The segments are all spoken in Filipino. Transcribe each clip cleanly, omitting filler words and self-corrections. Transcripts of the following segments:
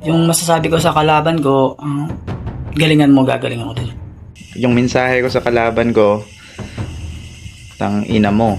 Yung masasabi ko sa kalaban ko, galingan mo, gagalingan ko din. Yung mensahe ko sa kalaban ko, tang ina mo.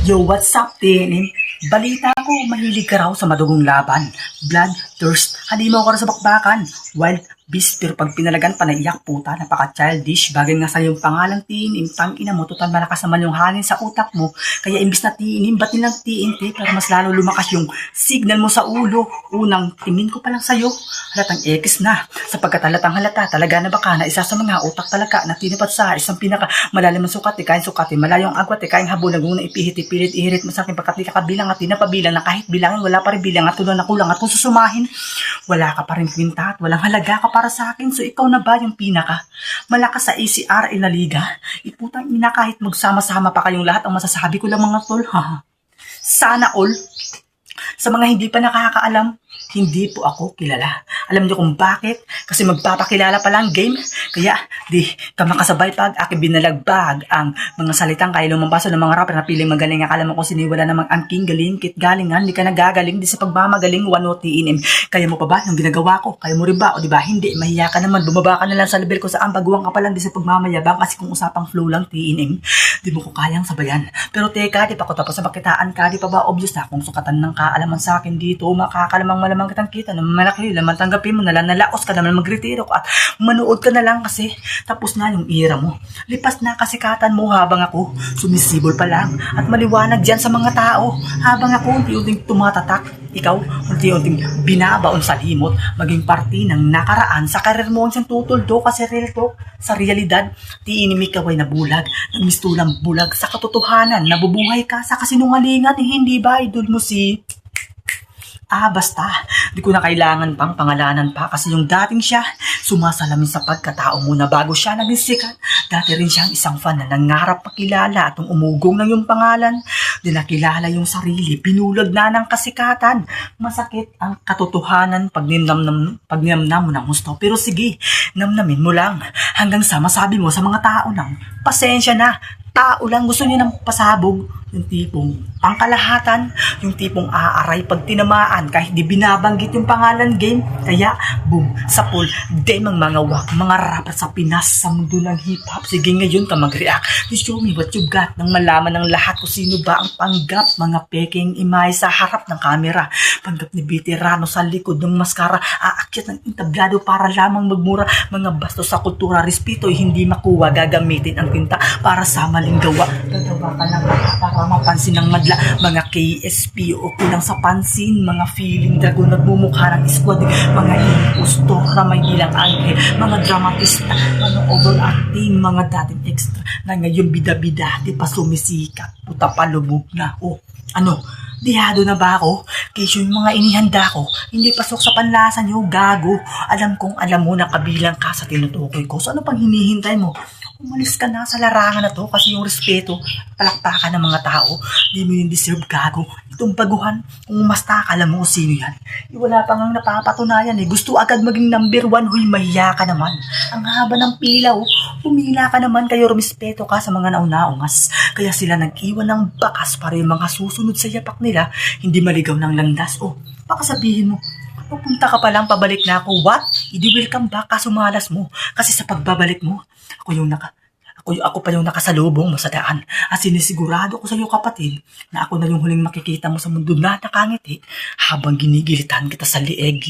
Yo, what's up, Tinin? Balita ko, mahilig ka raw sa madugong laban. Blood, thirst, halimaw ka raw sa bakbakan. Wild beast, pero pag pinalagan, panaiyak puta, napaka-childish. Bagay nga sa yung pangalang Tinin, tangina mo, total malakas naman yung hangin sa utak mo. Kaya imbis na Tinin, ba't nilang TNT para mas lalo lumakas yung signal mo sa ulo. Unang tingin ko pa lang sa'yo, halatang X na. Sapagkat halatang halata, talaga na baka na isa sa mga utak talaga na tinipat sa isang pinaka malalim ang sukat, kain sukat, malayong agwat, kain habol, naguna ipilit, ihirit mo sa akin pagkat di ka kabilang at tinapabilang na kahit bilangin, wala pa rin bilang at tulad na kulang at kung susumahin, wala ka pa rin kwinta at walang halaga ka para sa akin. So ikaw na ba yung pinaka malakas sa ACR na liga? Iputang ina, kahit magsama-sama pa kayong lahat, ang masasabi ko lang mga tol, sana all. Sa mga hindi pa nakakaalam, hindi po ako kilala. Alam niyo kung bakit? Kasi magpapakilala pa lang game. Kaya di ka makasabay pag aking binalagbag ang mga salitang kaya lumambaso ng mga rapper na piling magaling. Akala mo kung siniwala namang angking galing, kit galingan, di ka nagagaling, di sa pagmamagaling, wano tiinim. Kaya mo pa ba yung ginagawa ko? Kaya mo rin ba? O di ba? Hindi, mahiya ka naman. Bumaba ka na lang sa level ko sa baguang ka pa lang, di sa pagmamayabang. Kasi kung usapang flow lang tiinim, di mo ko kayang sabayan. Pero teka, di pa ko tapos na pakitaan ka, di pa ba obvious na kung sukatan ng kaalaman sa akin dito, makakalamang malamang kitang kita na malaki, laman tanggapin mo na lang, nalaos ka naman magretiro at manood ka na lang kasi tapos na yung era mo. Lipas na kasikatan mo habang ako sumisibol pa lang at maliwanag dyan sa mga tao habang ako unti-unting tumatatak. Ikaw, unti-unting binabaon sa limot, maging parte ng nakaraan sa karir mo ang siyang tutuldo kasi real talk. Sa realidad, tiinimik ka ay nabulag, nagmistulang bulag sa katotohanan, nabubuhay ka sa kasinungalingan, hindi ba idol mo si... basta, di ko na kailangan pang pangalanan pa kasi yung dating siya, sumasalamin sa pagkatao mo na bago siya naging sikat. Dati rin siyang isang fan na nangarap pakilala at nung umugong ng yung pangalan, di nakilala yung sarili, pinulag na ng kasikatan. Masakit ang katotohanan pag ninamnam mo ng gusto. Pero sige, namnamin mo lang hanggang sa masabi mo sa mga tao ng pasensya na. Tao lang gusto niya ng pasabog, yung tipong pangkalahatan, yung tipong aaray pag tinamaan kahit di binabanggit yung pangalan game. Kaya boom, sapul, demang mga wak, mga rapper sa Pinas, sa mundo ng hip-hop. Sige ngayon ka mag-react, just show me what you got, nang malaman ng lahat kung sino ba ang panggap. Mga peking imay sa harap ng kamera, panggap ni veterano sa likod ng maskara, aakyat ng entablado para lamang magmura. Mga bastos sa kultura, respeto hindi makuha, gagamitin ang tinta para sa maling gawa. Gagawa ka lang para mapansin ng madla. Mga KSP o kulang sa pansin, mga feeling dragon nagmumukha ng squad, mga impostor na may bilang anghel, mga dramatista, mga overacting, mga dating extra na ngayon bida-bida, di pa sumisikat, puta pa lumog na. Ano, dihado na ba ako? Kesyo yung mga inihanda ko, hindi pasok sa panlasa nyo, gago. Alam kong alam mo na kabilang ka sa tinutukoy ko. So ano pang hinihintay mo? Umalis ka na sa larangan na to kasi yung respeto, palakpakan ng mga tao, di mo yung deserve, gago. Itong baguhan, kung umasta ka, alam mo kung sino yan. Wala pa ngang napapatunayan Gusto agad maging number 1, huy, mahiya ka naman. Ang haba ng pila, pumila ka naman, kayo rumispeto ka sa mga nauna-ungas. Kaya sila nag-iwan ng bakas para yung mga susunod sa yapak nila, hindi maligaw ng landas. Baka sabihin mo, pupunta ka pa lang, pabalik na ako. What? Hindi welcome back, kaso malas mo. Kasi sa pagbabalik mo, ako pa yung nakasalubong mo sa daan. At sinisigurado ko sa iyo, kapatid, na ako na yung huling makikita mo sa mundo na nakangiti habang ginigilitan kita sa lieg.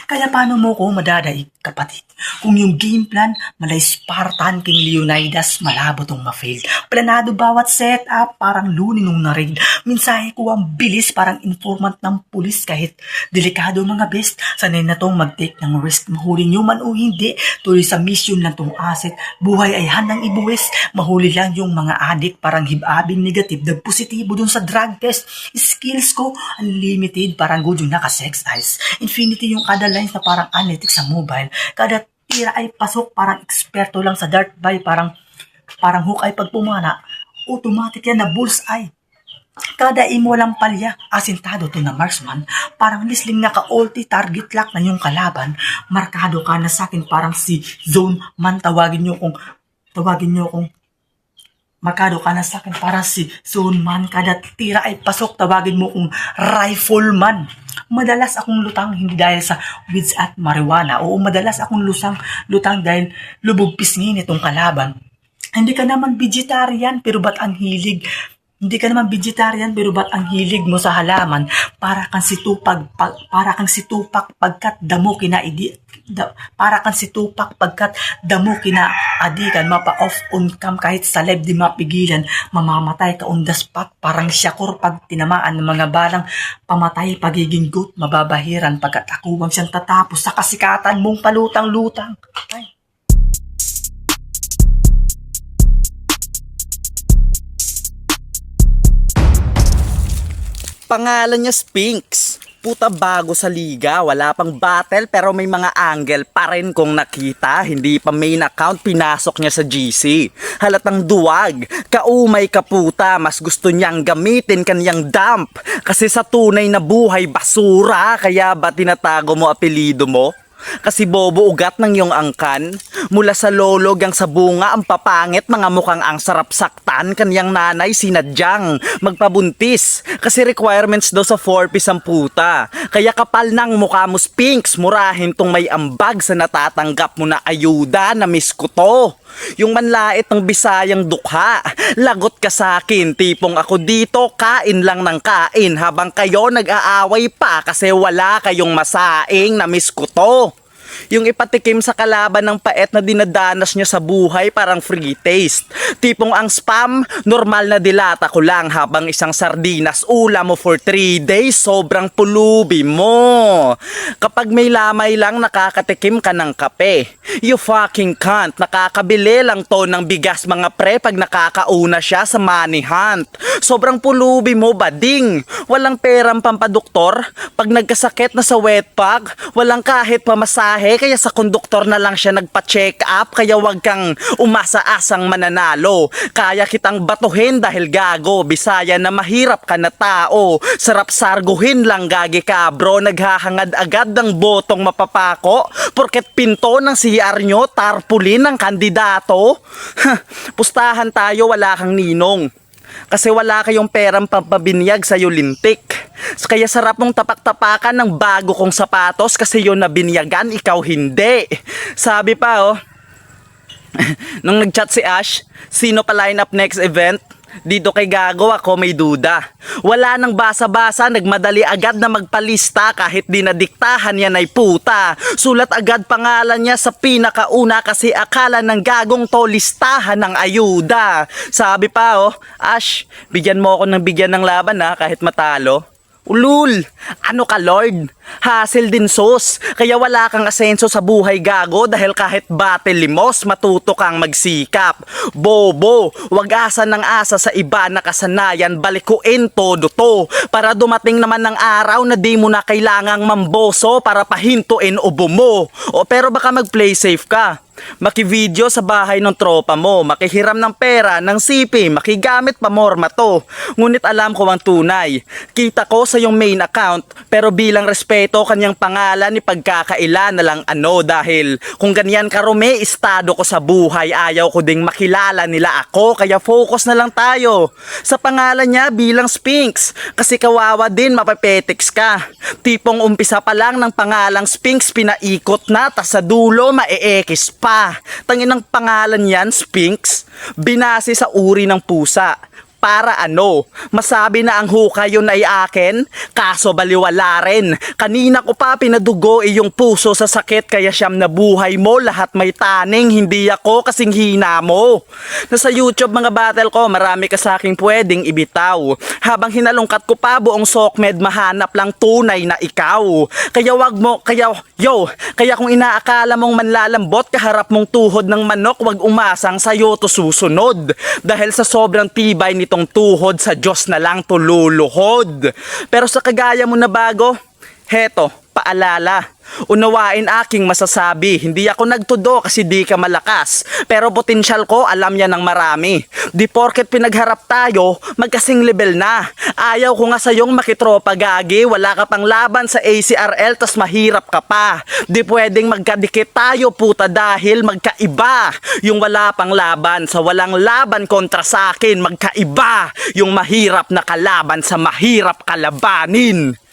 Kaya paano mo ko madadaig, kapatid? Kung yung game plan, malay Spartan King Leonidas, malabo tong ma-fail. Planado bawat setup, parang luni nung na-raid. Mensahe ko ang bilis, parang informant ng pulis. Kahit delikado mga best, sanay na tong mag-take ng risk. Mahuli nyo man o hindi, tuloy sa mission lang tong asset. Buhay ay handang ibuwis, mahuli lang yung mga adik. Parang hibabing negative, nagpositibo dun sa drug test. Skills ko, unlimited, parang good yung naka-sex eyes. Infinity yung kada lines na parang analytics sa mobile. Kada tira ay pasok, parang eksperto lang sa dart by, parang hook ay pag pumana, automatic yan na bullseye. Kada imo lang palya, asintado to na marksman, parang lisling naka-ulti target lock na yung kalaban, markado ka na sa akin parang si zone man, tawagin nyo kung markado ka na sa akin para si zone man, kada tira ay pasok, tawagin mo kung rifleman. Madalas akong lutang hindi dahil sa weeds at marijuana, oo madalas akong lutang dahil lubog pisngin itong kalaban. Hindi ka naman vegetarian pero ba't ang hilig? Hindi ka naman vegetarian pero ba't ang hilig mo sa halaman? Para kang situpak pagkat damo kinaadikan, mapa-off on cam kahit sa live di mapigilan, mamamatay ka on the spot, parang syakur pag tinamaan ng mga balang pamatay, pagiging goat, mababahiran pagkat akuwang siyang tatapos sa kasikatan mong palutang-lutang. Ay. Pangalan niya Spinks. Puta, bago sa liga, wala pang battle pero may mga angle pa rin kung nakita. Hindi pa main account, pinasok niya sa GC. Halatang duwag, kaumay ka puta, mas gusto niyang gamitin kanyang dump. Kasi sa tunay na buhay, basura, kaya ba tinatago mo apelido mo? Kasi bobo ugat ng iyong angkan. Mula sa lolog ang sa bunga ang papangit, mga mukhang ang sarap saktan. Kanyang nanay sinadyang magpabuntis. Kasi requirements daw sa 4Ps ang puta. Kaya kapal ng mukha mo Spinks, murahin tong may ambag sa natatanggap mo na ayuda, na miss ko to. Yung manlait ng Bisayang dukha, lagot ka sa akin, tipong ako dito kain lang ng kain habang kayo nag-aaway pa kasi wala kayong masaing, na miss ko to. Yung ipatikim sa kalaban ng pait na dinadanas niya sa buhay, parang free taste. Tipong ang spam, normal na dilata ko lang habang isang sardinas ulam mo for 3 days, sobrang pulubi mo. Kapag may lamay lang, nakakatikim ka ng kape. You fucking cunt, nakakabili lang to ng bigas mga pre pag nakakauna siya sa money hunt. Sobrang pulubi mo, bading. Walang perang pampadoktor. Pag nagkasakit na sa wet pack, walang kahit pamasahe, kaya sa konduktor na lang siya nagpa-check up. Kaya wag kang umasa-asang mananalo. Kaya kitang batuhin dahil gago, Bisaya na mahirap ka na tao. Sarap sarguhin lang gagi ka bro, naghahangad agad ng botong mapapako porket pinto ng CR nyo tarpulin ng kandidato. Pustahan tayo, wala kang ninong. Kasi wala kayong perang pampabinyag sa'yo lintik. Kaya sarap mong tapak-tapakan ng bago kong sapatos kasi yun na binyagan, ikaw hindi. Sabi pa nung nag-chat si Ash, sino pa line up next event? Dito kay Gago ako may duda. Wala nang basa-basa, nagmadali agad na magpalista kahit di nadiktahan yan ay puta. Sulat agad pangalan niya sa pinakauna kasi akala ng Gagong to listahan ng ayuda. Sabi pa Ash, bigyan mo ako ng bigyan ng laban kahit matalo. Ulul, ano ka Lord? Hassle din sos. Kaya wala kang asenso sa buhay gago dahil kahit battle limos, matuto kang magsikap. Bobo, wag asa ng asa sa iba na kasanayan, balikuin todo to. Para dumating naman ng araw na di mo na kailangang mamboso para pahintuin ubo mo. O pero baka mag-play safe ka. Makivideo sa bahay ng tropa mo, makihiram ng pera, ng sipi, makigamit pa morma to. Ngunit alam ko ang tunay. Kita ko sa yung main account, pero bilang respeto kanyang pangalan ni pagkakaila na lang dahil kung ganyan karumi estado ko sa buhay, ayaw ko ding makilala nila ako, kaya focus na lang tayo sa pangalan niya bilang Spinks. Kasi kawawa din mapapetiks ka. Tipong umpisa pa lang ng pangalang Spinks, pinaikot na, tas sa dulo maeekis pa. Tangin ng pangalan yan, Spinks. Binase sa uri ng pusa. Para masabi na ang hukay yun ay akin? Kaso baliwala rin. Kanina ko pa pinadugo yung puso sa sakit kaya siyam na buhay mo. Lahat may taning, hindi ako kasing hina mo. Nasa YouTube mga battle ko, marami ka sa aking pwedeng ibitaw. Habang hinalungkat ko pa buong sokmed, mahanap lang tunay na ikaw. Kaya kaya kung inaakala mong manlalambot kaharap mong tuhod ng manok, wag umasang sa'yo to susunod. Dahil sa sobrang tibay nitong tuhod, sa Diyos na lang to luluhod. Pero sa kagaya mo na bago, heto, paalala. Unawain aking masasabi, hindi ako nagtudo kasi di ka malakas. Pero potensyal ko, alam niya ng marami. Di porket pinagharap tayo, magkasing level na. Ayaw ko nga sayong makitropa gagi, wala ka pang laban sa ACRL tas mahirap ka pa. Di pwedeng magkadikit tayo puta dahil magkaiba. Yung wala pang laban sa walang laban kontra sa akin, magkaiba. Yung mahirap na kalaban sa mahirap kalabanin.